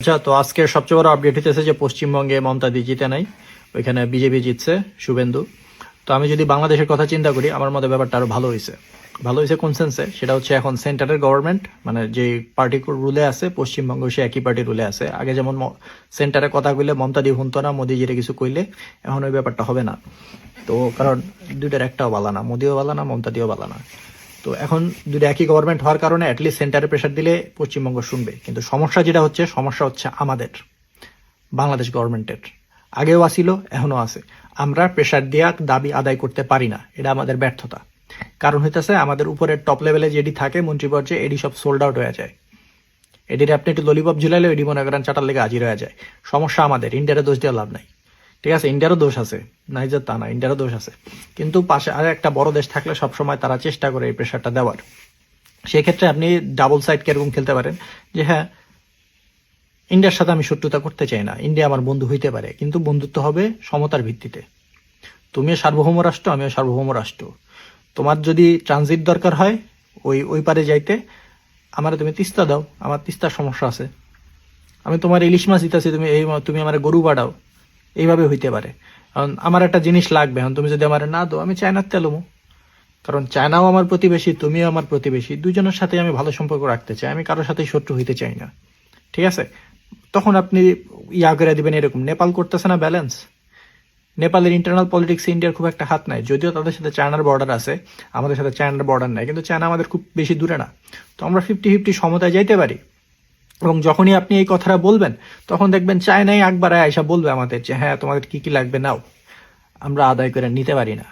আচ্ছা, তো আজকের সবচেয়ে বড় আপডেট হইতেছে যে পশ্চিমবঙ্গে মমতা দি জিতে নাই, ওইখানে বিজেপি জিতছে, শুভেন্দু। তো আমি যদি বাংলাদেশের কথা চিন্তা করি, আমার মতে ব্যাপারটা আরো ভালো হয়েছে কোন সেন্সে, সেটা হচ্ছে এখন সেন্টারের গভর্নমেন্ট, মানে যে পার্টি রুলে আছে পশ্চিমবঙ্গ, সে একই পার্টি রুলে আছে। আগে যেমন সেন্টারে কথা কইলে মমতা দি শুনতো না, মোদি জিরে কিছু কইলে, এখন ওই ব্যাপারটা হবে না। তো কারণ দুইটার একটাও বালা না, মোদিও বালা না, মমতা দিও বালা না। তো এখন দুটো একই গভর্নমেন্ট হওয়ার কারণে অ্যাটলিস্ট সেন্টারে প্রেশার দিলে পশ্চিমবঙ্গ শুনবে। কিন্তু সমস্যা হচ্ছে আমাদের বাংলাদেশ গভর্নমেন্টের। আগেও আসিল, এখনো আছে। আমরা প্রেশার দিয়া দাবি আদায় করতে পারি না, এটা আমাদের ব্যর্থতা। কারণ হইতেছে আমাদের উপরের টপ লেভেলে যেটি থাকে মন্ত্রী পর্যায়ে, এডি সব সোল্ড আউট হয়ে যায়। এটির আপনি একটু ললিপপ ঝুলাইলে এডি মনে করেন চাটার লেগে হাজির হয়ে যায়। সমস্যা আমাদের, ইন্ডিয়ারে দোষ দেওয়া লাভ নাই। ঠিক আছে, ইন্ডিয়ারও দোষ আছে, নাই যে তা না, ইন্ডিয়ারও দোষ আছে। কিন্তু পাশে আর একটা বড় দেশ থাকলে সবসময় তারা চেষ্টা করে এই প্রেশারটা দেওয়ার। সেক্ষেত্রে আপনি ডাবল সাইড কিরকম খেলতে পারেন, যে হ্যাঁ, ইন্ডিয়ার সাথে আমি শত্রুতা করতে চাই না, ইন্ডিয়া আমার বন্ধু হইতে পারে, কিন্তু বন্ধুত্ব হবে সমতার ভিত্তিতে। তুমিও সার্বভৌম রাষ্ট্র, আমিও সার্বভৌম রাষ্ট্র। তোমার যদি ট্রানজিট দরকার হয় ওই পারে যাইতে, আমার তুমি তিস্তা দাও, আমার তিস্তার সমস্যা আছে। আমি তোমার ইলিশ মাছ দিতেছি, তুমি আমার গরু বাড়াও, এইভাবে হইতে পারে। কারণ আমার একটা জিনিস লাগবে, এখন তুমি যদি আমার না দাও, আমি চায়নার তেলমো। কারণ চায়নাও আমার প্রতিবেশী, তুমিও আমার প্রতিবেশী, দুজনের সাথে আমি ভালো সম্পর্ক রাখতে চাই, আমি কারোর সাথে শত্রু হইতে চাই না। ঠিক আছে, তখন আপনি ইয়া করে দিবেন এরকম। নেপাল করতেছে না ব্যালেন্স, নেপালের ইন্টারনাল পলিটিক্সে ইন্ডিয়ার খুব একটা হাত নাই, যদিও তাদের সাথে চায়নার বর্ডার আছে, আমাদের সাথে চায়নার বর্ডার নাই, কিন্তু চায়না আমাদের খুব বেশি দূরে না। তো আমরা 50-50 সমতায় যাইতে পারি। এবং যখনই আপনি এই কথাটা বলবেন, তখন দেখবেন চায়নাই একবার আয়সা বলবে আমাদের যে হ্যাঁ, তোমাদের কি কি লাগবে নাও, আমরা আদায় করে নিতে পারি না।